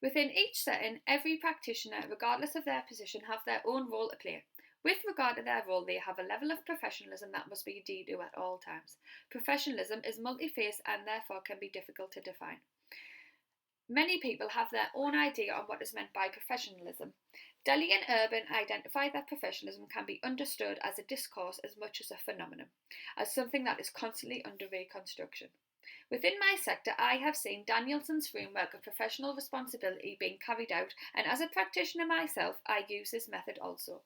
Within each setting, every practitioner, regardless of their position, have their own role to play. With regard to their role, they have a level of professionalism that must be adhered to at all times. Professionalism is multi-faced and therefore can be difficult to define. Many people have their own idea on what is meant by professionalism. Delhi and Urban identify that professionalism can be understood as a discourse as much as a phenomenon, as something that is constantly under reconstruction. Within my sector, I have seen Danielson's framework of professional responsibility being carried out, and as a practitioner myself, I use this method also.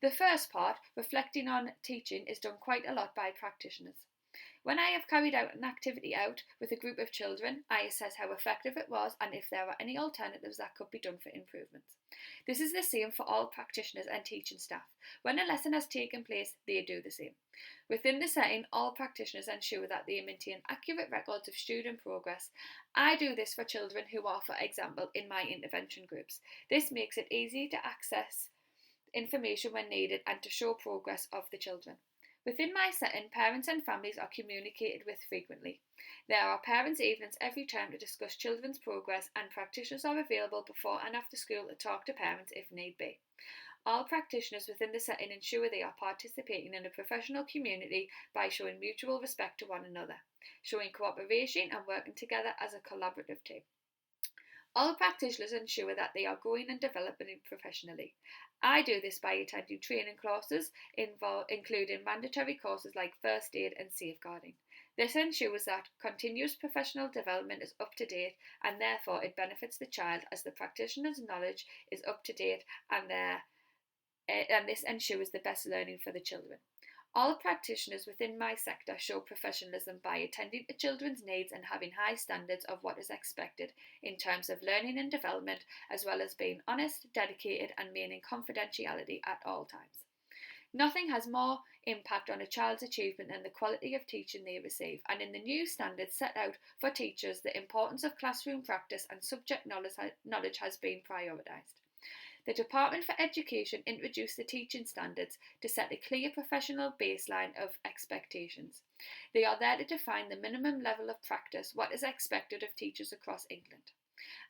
The first part, reflecting on teaching, is done quite a lot by practitioners. When I have carried out an activity out with a group of children, I assess how effective it was and if there are any alternatives that could be done for improvements. This is the same for all practitioners and teaching staff. When a lesson has taken place, they do the same. Within the setting, all practitioners ensure that they maintain accurate records of student progress. I do this for children who are, for example, in my intervention groups. This makes it easy to access information when needed and to show progress of the children. Within my setting, parents and families are communicated with frequently. There are parents' evenings every term to discuss children's progress, and practitioners are available before and after school to talk to parents if need be. All practitioners within the setting ensure they are participating in a professional community by showing mutual respect to one another, showing cooperation and working together as a collaborative team. All practitioners ensure that they are growing and developing professionally. I do this by attending training courses, including mandatory courses like first aid and safeguarding. This ensures that continuous professional development is up to date, and therefore it benefits the child as the practitioner's knowledge is up to date, and this ensures the best learning for the children. All practitioners within my sector show professionalism by attending to children's needs and having high standards of what is expected in terms of learning and development, as well as being honest, dedicated, and maintaining confidentiality at all times. Nothing has more impact on a child's achievement than the quality of teaching they receive, and in the new standards set out for teachers, the importance of classroom practice and subject knowledge has been prioritised. The Department for Education introduced the teaching standards to set a clear professional baseline of expectations. They are there to define the minimum level of practice, what is expected of teachers across England.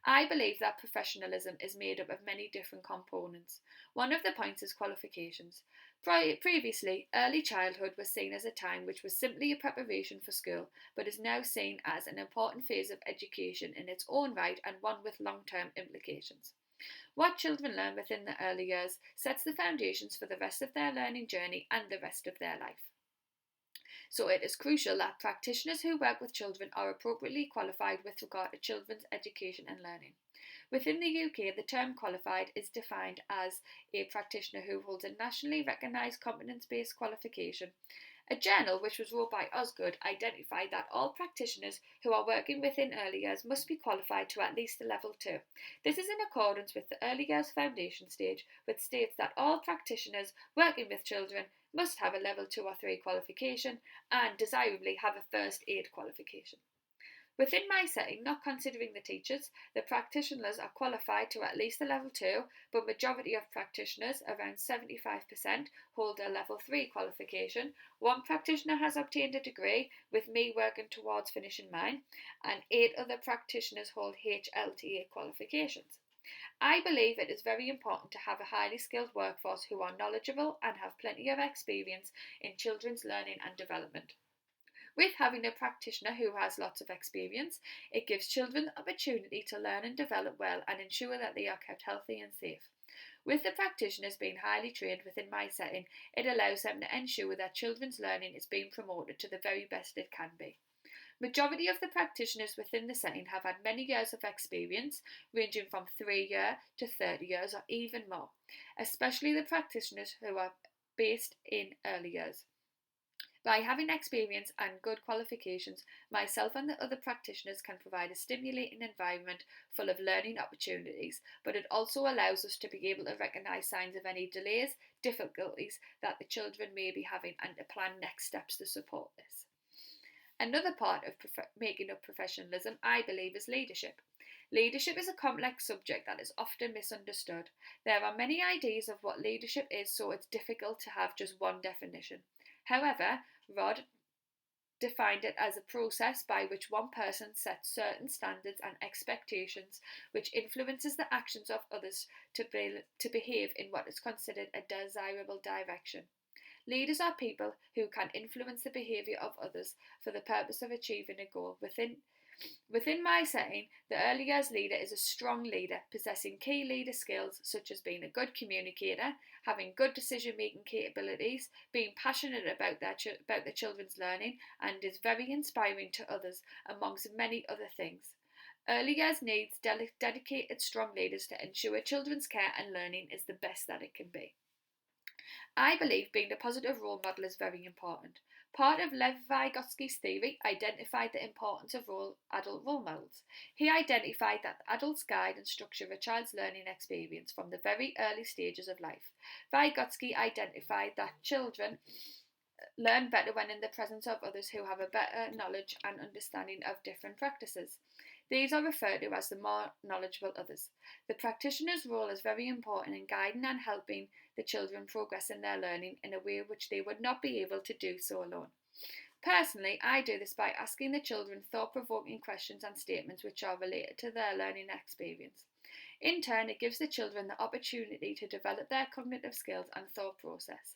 I believe that professionalism is made up of many different components. One of the points is qualifications. Previously, early childhood was seen as a time which was simply a preparation for school, but is now seen as an important phase of education in its own right and one with long-term implications. What children learn within the early years sets the foundations for the rest of their learning journey and the rest of their life. So it is crucial that practitioners who work with children are appropriately qualified with regard to children's education and learning. Within the UK, the term qualified is defined as a practitioner who holds a nationally recognised competence-based qualification. A journal which was wrote by Osgood identified that all practitioners who are working within early years must be qualified to at least a level 2. This is in accordance with the early years foundation stage, which states that all practitioners working with children must have a level 2 or 3 qualification and desirably have a first aid qualification. Within my setting, not considering the teachers, the practitioners are qualified to at least a level 2, but majority of practitioners, around 75%, hold a level 3 qualification. One practitioner has obtained a degree, with me working towards finishing mine, and 8 other practitioners hold HLTA qualifications. I believe it is very important to have a highly skilled workforce who are knowledgeable and have plenty of experience in children's learning and development. With having a practitioner who has lots of experience, it gives children the opportunity to learn and develop well and ensure that they are kept healthy and safe. With the practitioners being highly trained within my setting, it allows them to ensure that children's learning is being promoted to the very best it can be. Majority of the practitioners within the setting have had many years of experience, ranging from 3 years to 30 years or even more, especially the practitioners who are based in early years. By having experience and good qualifications, myself and the other practitioners can provide a stimulating environment full of learning opportunities, but it also allows us to be able to recognise signs of any delays, difficulties that the children may be having and to plan next steps to support this. Another part of making up professionalism, I believe, is leadership. Leadership is a complex subject that is often misunderstood. There are many ideas of what leadership is, so it's difficult to have just one definition. However, Rod defined it as a process by which one person sets certain standards and expectations which influences the actions of others to behave in what is considered a desirable direction. Leaders are people who can influence the behaviour of others for the purpose of achieving a goal. Within my setting, the early years leader is a strong leader possessing key leader skills such as being a good communicator, having good decision-making capabilities, being passionate about the children's learning, and is very inspiring to others, amongst many other things. Early years needs dedicated, strong leaders to ensure children's care and learning is the best that it can be. I believe being a positive role model is very important. Part of Lev Vygotsky's theory identified the importance of adult role models. He identified that adults guide and structure a child's learning experience from the very early stages of life. Vygotsky identified that children learn better when in the presence of others who have a better knowledge and understanding of different practices. These are referred to as the more knowledgeable others. The practitioner's role is very important in guiding and helping the children progress in their learning in a way which they would not be able to do so alone. Personally, I do this by asking the children thought-provoking questions and statements which are related to their learning experience. In turn, it gives the children the opportunity to develop their cognitive skills and thought process.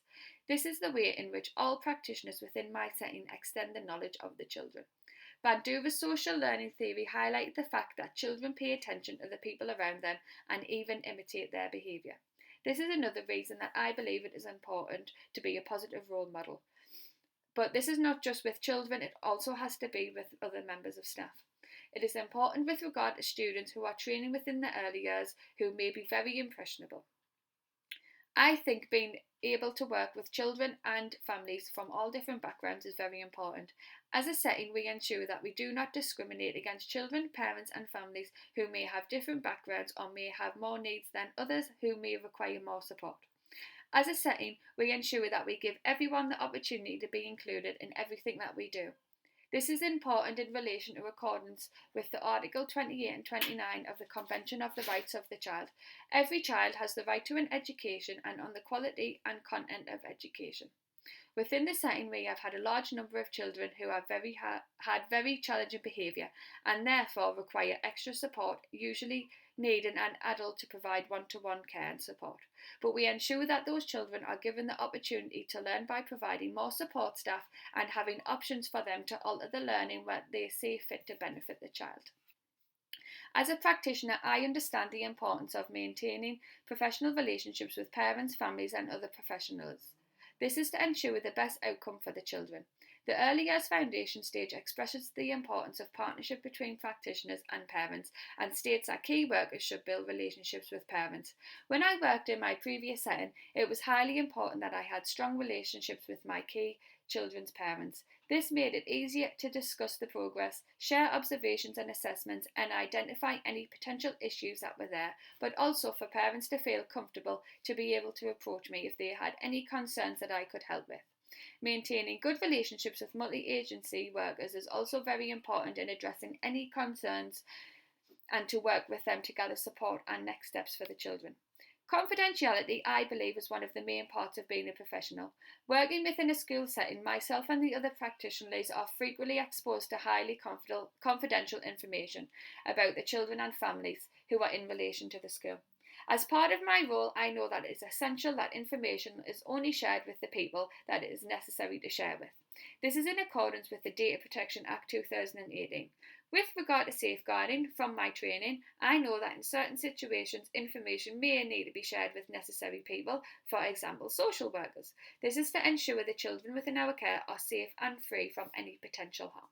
This is the way in which all practitioners within my setting extend the knowledge of the children. Bandura's social learning theory highlighted the fact that children pay attention to the people around them and even imitate their behaviour. This is another reason that I believe it is important to be a positive role model. But this is not just with children, it also has to be with other members of staff. It is important with regard to students who are training within the early years who may be very impressionable. I think being able to work with children and families from all different backgrounds is very important. As a setting, we ensure that we do not discriminate against children, parents and families who may have different backgrounds or may have more needs than others who may require more support. As a setting, we ensure that we give everyone the opportunity to be included in everything that we do. This is important in relation to accordance with the Article 28 and 29 of the Convention of the Rights of the Child. Every child has the right to an education and on the quality and content of education. Within the setting, we have had a large number of children who have had very challenging behaviour and therefore require extra support, usually needing an adult to provide one-to-one care and support. But we ensure that those children are given the opportunity to learn by providing more support staff and having options for them to alter the learning where they see fit to benefit the child. As a practitioner, I understand the importance of maintaining professional relationships with parents, families and other professionals. This is to ensure the best outcome for the children. The early years foundation stage expresses the importance of partnership between practitioners and parents and states that key workers should build relationships with parents. When I worked in my previous setting, it was highly important that I had strong relationships with my key children's parents. This made it easier to discuss the progress, share observations and assessments, and identify any potential issues that were there, but also for parents to feel comfortable to be able to approach me if they had any concerns that I could help with. Maintaining good relationships with multi-agency workers is also very important in addressing any concerns and to work with them to gather support and next steps for the children. Confidentiality, I believe, is one of the main parts of being a professional. Working within a school setting, myself and the other practitioners are frequently exposed to highly confidential information about the children and families who are in relation to the school. As part of my role, I know that it is essential that information is only shared with the people that it is necessary to share with. This is in accordance with the Data Protection Act 2018. With regard to safeguarding, from my training, I know that in certain situations information may need to be shared with necessary people, for example social workers. This is to ensure the children within our care are safe and free from any potential harm.